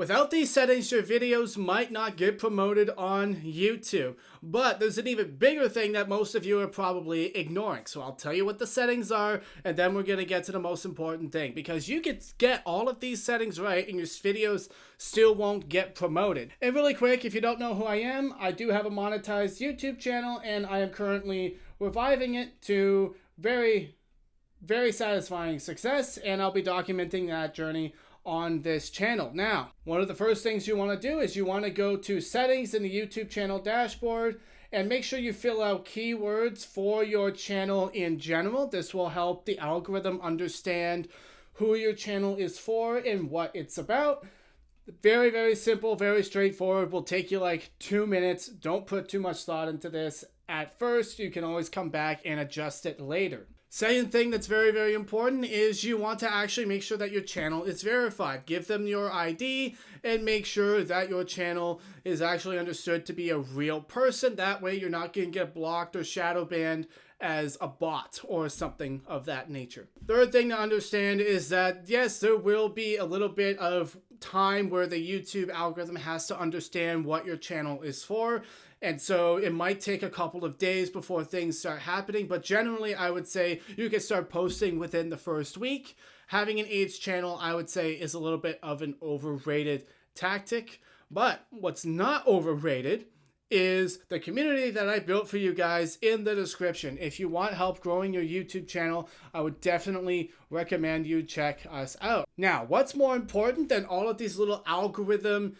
Without these settings, your videos might not get promoted on YouTube. But there's an even bigger thing that most of you are probably ignoring. So I'll tell you what the settings are, and then we're going to get to the most important thing. Because you could get all of these settings right, and your videos still won't get promoted. And really quick, if you don't know who I am, I do have a monetized YouTube channel, and I am currently reviving it to very satisfying success, and I'll be documenting that journey on this channel. Now, one of the first things you want to do is you want to go to settings in the YouTube channel dashboard and make sure you fill out keywords for your channel in general. This will help the algorithm understand who your channel is for and what it's about. Very simple, very straightforward. Will take you like 2 minutes. Don't put too much thought into this at first. You can always come back and adjust it later. Second thing that's very important is you want to actually make sure that your channel is verified. Give them your ID and make sure that your channel is actually understood to be a real person. That way you're not going to get blocked or shadow banned as a bot or something of that nature. Third thing to understand is that yes, there will be a little bit of time where the YouTube algorithm has to understand what your channel is for. And so it might take a couple of days before things start happening, but generally I would say you can start posting within the first week. Having an AIDS channel, I would say, is a little bit of an overrated tactic. But what's not overrated is the community that I built for you guys in the description. If you want help growing your YouTube channel, I would definitely recommend you check us out. Now, what's more important than all of these little algorithm,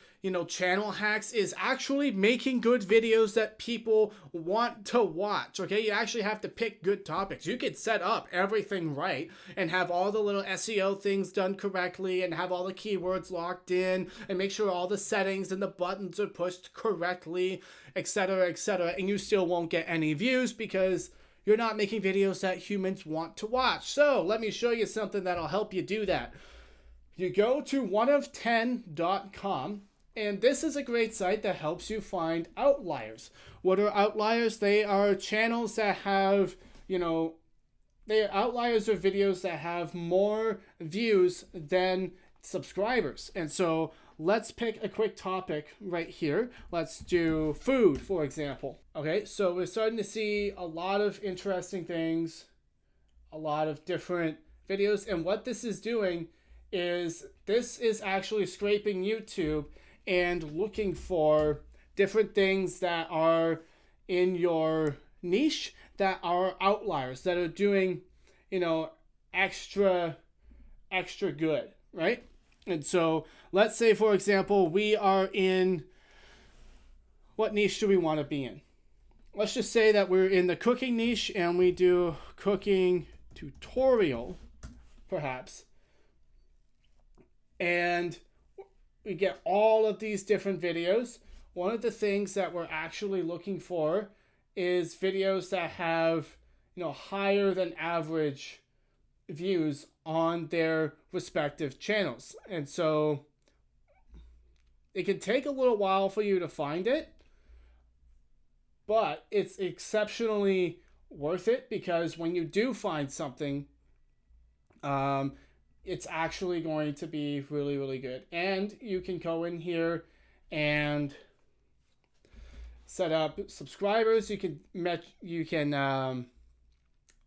channel hacks is actually making good videos that people want to watch, okay? You actually have to pick good topics. You could set up everything right and have all the little SEO things done correctly and have all the keywords locked in and make sure all the settings and the buttons are pushed correctly, etc., and you still won't get any views because you're not making videos that humans want to watch. So let me show you something that'll help you do that. You go to oneof10.com, and this is a great site that helps you find outliers. What are outliers? They are channels that have, they are outliers or videos that have more views than subscribers. And so let's pick a quick topic right here. Let's do food, for example. Okay, so we're starting to see a lot of interesting things, a lot of different videos. And what this is doing is this is actually scraping YouTube and looking for different things that are in your niche that are outliers, that are doing, extra good, right? And so let's say, for example, we are in, what niche do we want to be in? Let's just say that we're in the cooking niche and we do cooking tutorial, perhaps. And we get all of these different videos. One of the things that we're actually looking for is videos that have, higher than average views on their respective channels. And so it can take a little while for you to find it, but it's exceptionally worth it because when you do find something, it's actually going to be really good. And you can go in here and set up subscribers. You can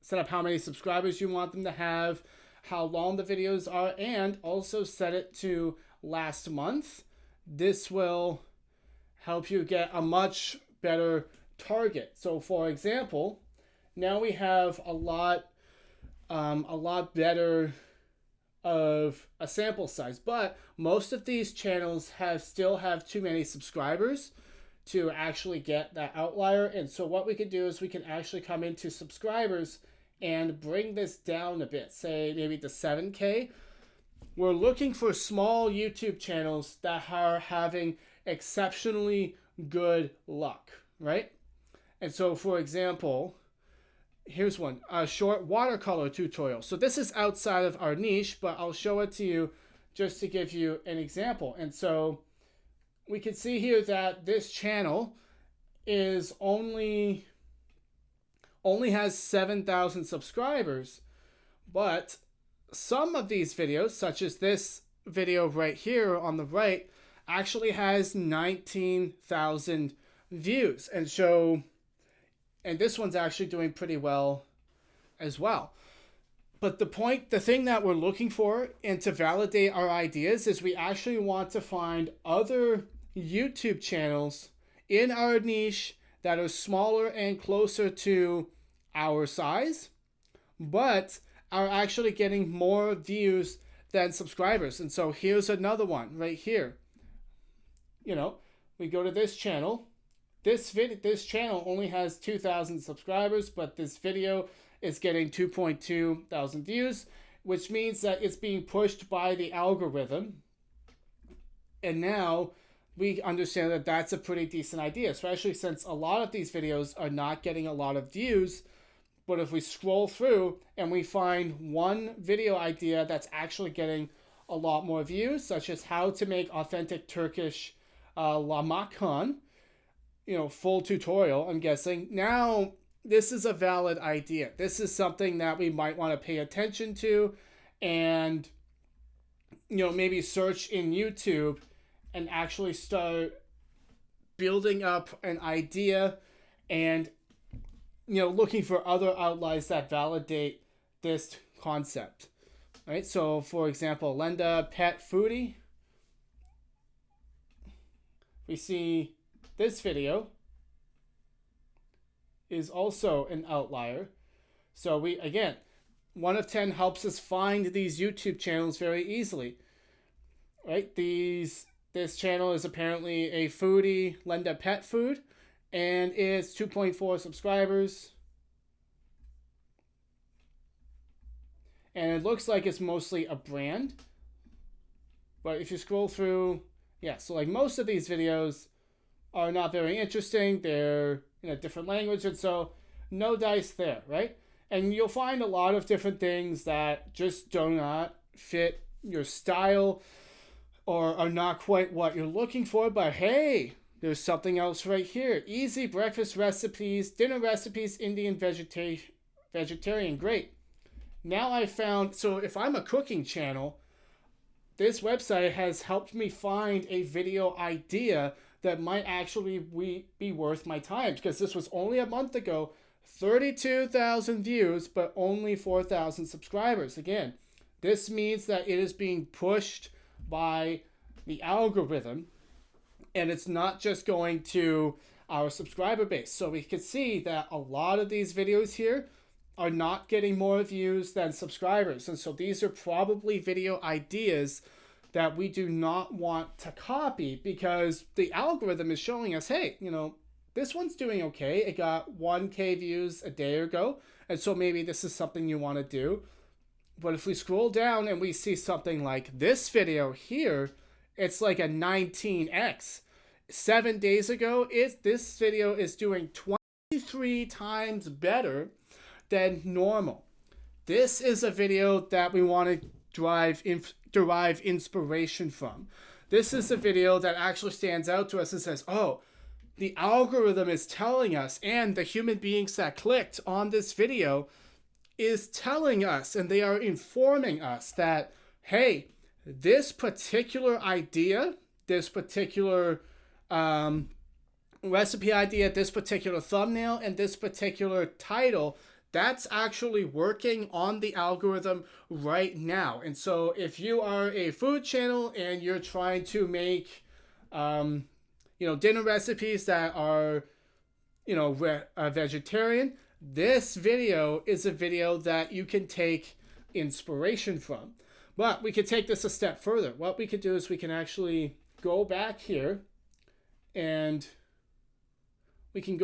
set up how many subscribers you want them to have, how long the videos are, and also set it to last month. This will help you get a much better target. So for example, now we have a lot better of a sample size, but most of these channels still have too many subscribers to actually get that outlier. And so what we could do is we can actually come into subscribers and bring this down a bit, say maybe to 7K. We're looking for small YouTube channels that are having exceptionally good luck, right? And so for example, here's one, a short watercolor tutorial. So this is outside of our niche, but I'll show it to you just to give you an example. And so we can see here that this channel is only has 7,000 subscribers, but some of these videos, such as this video right here on the right actually has 19,000 views. And this one's actually doing pretty well as well. But the thing that we're looking for and to validate our ideas is we actually want to find other YouTube channels in our niche that are smaller and closer to our size, but are actually getting more views than subscribers. And so here's another one right here. You know, we go to this channel. This channel only has 2,000 subscribers, but this video is getting 2.2 thousand views, which means that it's being pushed by the algorithm. And now we understand that that's a pretty decent idea, especially since a lot of these videos are not getting a lot of views. But if we scroll through and we find one video idea that's actually getting a lot more views, such as how to make authentic Turkish lahmacun, full tutorial, I'm guessing. Now, this is a valid idea. This is something that we might want to pay attention to and, maybe search in YouTube and actually start building up an idea and, looking for other outlets that validate this concept. Right? So, for example, Lenda Pet Foodie. We see this video is also an outlier. So we, again, 1 of 10 helps us find these YouTube channels very easily. Right? This channel is apparently a foodie, Lenda Pet Food, and it's 2.4 subscribers. And it looks like it's mostly a brand. But if you scroll through, so like most of these videos are not very interesting. They're in a different language, and so no dice there, right? And you'll find a lot of different things that just do not fit your style or are not quite what you're looking for, but hey, there's something else right here. Easy breakfast recipes, dinner recipes, Indian vegetarian, great. Now I found, so if I'm a cooking channel, this website has helped me find a video idea that might actually be worth my time, because this was only a month ago, 32,000 views, but only 4,000 subscribers. Again, this means that it is being pushed by the algorithm, and it's not just going to our subscriber base. So we can see that a lot of these videos here are not getting more views than subscribers. And so these are probably video ideas that we do not want to copy, because the algorithm is showing us, hey, this one's doing okay. It got 1K views a day ago, and so maybe this is something you want to do. But if we scroll down and we see something like this video here, it's like a 19x. 7 days ago, this video is doing 23 times better than normal. This is a video that we want to derive inspiration from. This is a video that actually stands out to us and says, oh, the algorithm is telling us, and the human beings that clicked on this video is telling us, and they are informing us that, hey, this particular idea, this particular recipe idea, this particular thumbnail, and this particular title, that's actually working on the algorithm right now. And so if you are a food channel and you're trying to make, dinner recipes that are, vegetarian, this video is a video that you can take inspiration from. But we could take this a step further. What we could do is we can actually go back here and we can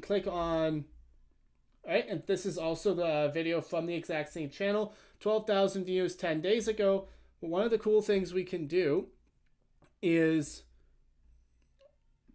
click on, right? And this is also the video from the exact same channel, 12,000 views 10 days ago. But one of the cool things we can do is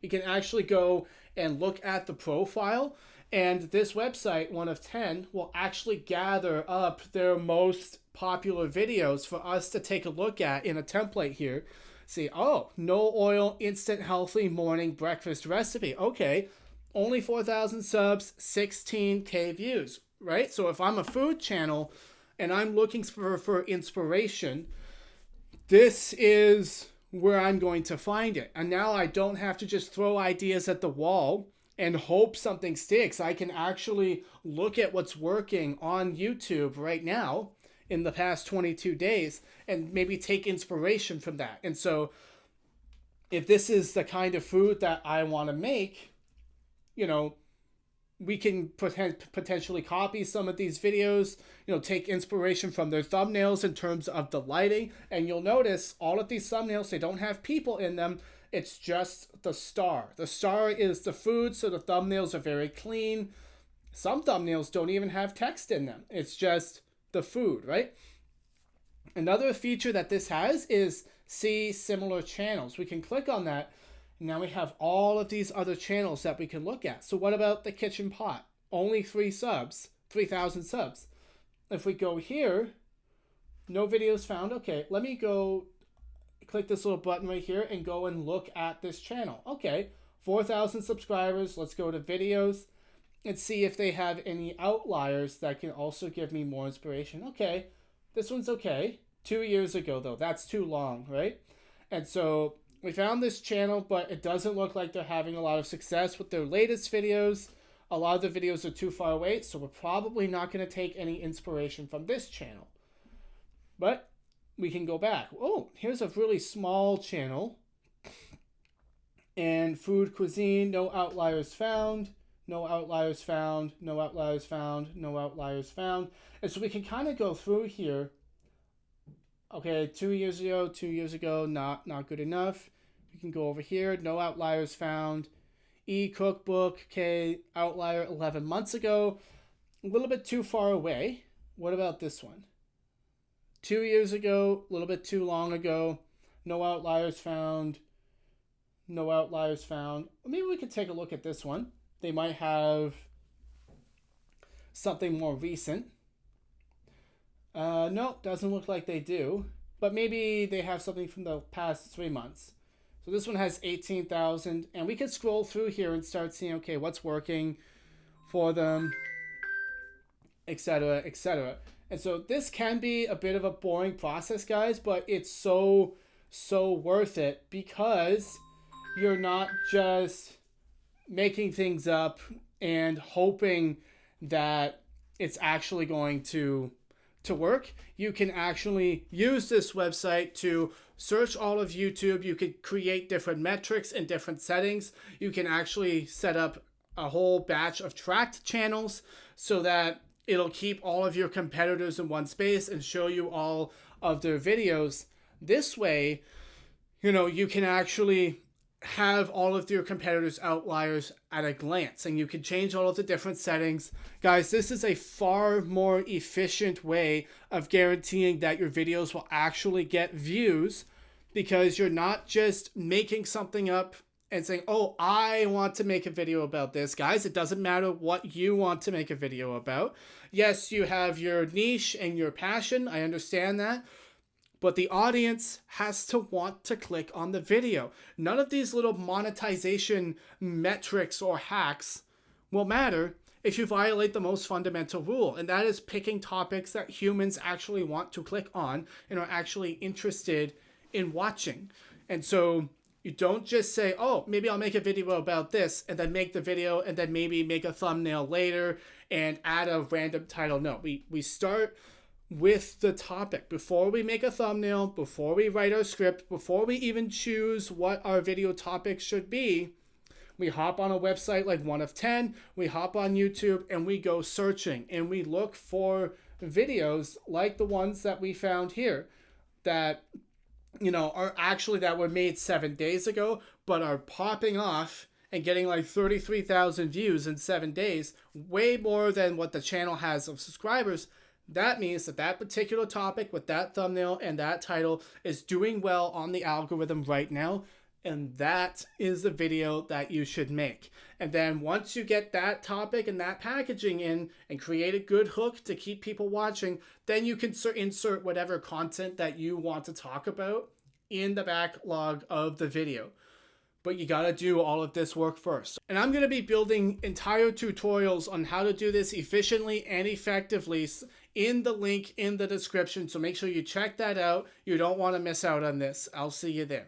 we can actually go and look at the profile, and this website, 1 of 10, will actually gather up their most popular videos for us to take a look at in a template here. See, oh, no oil, instant healthy morning breakfast recipe. Okay, only 4,000 subs, 16K views, right? So if I'm a food channel and I'm looking for inspiration, this is where I'm going to find it. And now I don't have to just throw ideas at the wall and hope something sticks. I can actually look at what's working on YouTube right now in the past 22 days and maybe take inspiration from that. And so if this is the kind of food that I want to make, you know, we can potentially copy some of these videos, you know, take inspiration from their thumbnails in terms of the lighting. And you'll notice all of these thumbnails, they don't have people in them. It's just the star. The star is the food, so the thumbnails are very clean. Some thumbnails don't even have text in them. It's just the food, right? Another feature that this has is see similar channels. We can click on that. Now we have all of these other channels that we can look at. So what about the Kitchen Pot? Only 3 subs, 3,000 subs. If we go here, no videos found. Okay, let me go click this little button right here and go and look at this channel. Okay, 4,000 subscribers. Let's go to videos and see if they have any outliers that can also give me more inspiration. Okay, this one's okay. 2 years ago though, that's too long, right? And so we found this channel, but it doesn't look like they're having a lot of success with their latest videos. A lot of the videos are too far away, so we're probably not going to take any inspiration from this channel. But we can go back. Oh, here's a really small channel. And food cuisine, no outliers found, no outliers found, no outliers found, no outliers found. And so we can kind of go through here. Okay, 2 years ago, not good enough. We can go over here, no outliers found. E-cookbook, okay, outlier 11 months ago. A little bit too far away. What about this one? 2 years ago, a little bit too long ago. No outliers found. No outliers found. Maybe we could take a look at this one. They might have something more recent. No, doesn't look like they do. But maybe they have something from the past 3 months. So this one has 18,000. And we could scroll through here and start seeing, okay, what's working for them, etc., etc. And so this can be a bit of a boring process, guys, but it's so worth it because you're not just making things up and hoping that it's actually going to work. You can actually use this website to search all of YouTube. You could create different metrics and different settings. You can actually set up a whole batch of tracked channels so that it'll keep all of your competitors in one space and show you all of their videos. This way, you know, you can actually have all of your competitors' outliers at a glance, and you can change all of the different settings. Guys, this is a far more efficient way of guaranteeing that your videos will actually get views, because you're not just making something up and saying, oh, I want to make a video about this. Guys, it doesn't matter what you want to make a video about. Yes, you have your niche and your passion. I understand that. But the audience has to want to click on the video. None of these little monetization metrics or hacks will matter if you violate the most fundamental rule, and that is picking topics that humans actually want to click on and are actually interested in watching. And so you don't just say, oh, maybe I'll make a video about this, and then make the video, and then maybe make a thumbnail later and add a random title. No, we start with the topic. Before we make a thumbnail, before we write our script, before we even choose what our video topic should be, we hop on a website like One of 10, we hop on YouTube, and we go searching, and we look for videos like the ones that we found here that, you know, are actually that were made 7 days ago, but are popping off and getting like 33,000 views in 7 days, way more than what the channel has of subscribers. That means that that particular topic with that thumbnail and that title is doing well on the algorithm right now. And that is the video that you should make. And then once you get that topic and that packaging in and create a good hook to keep people watching, then you can insert whatever content that you want to talk about in the backlog of the video. But you gotta do all of this work first. And I'm gonna be building entire tutorials on how to do this efficiently and effectively in the link in the description. So make sure you check that out. You don't want to miss out on this. I'll see you there.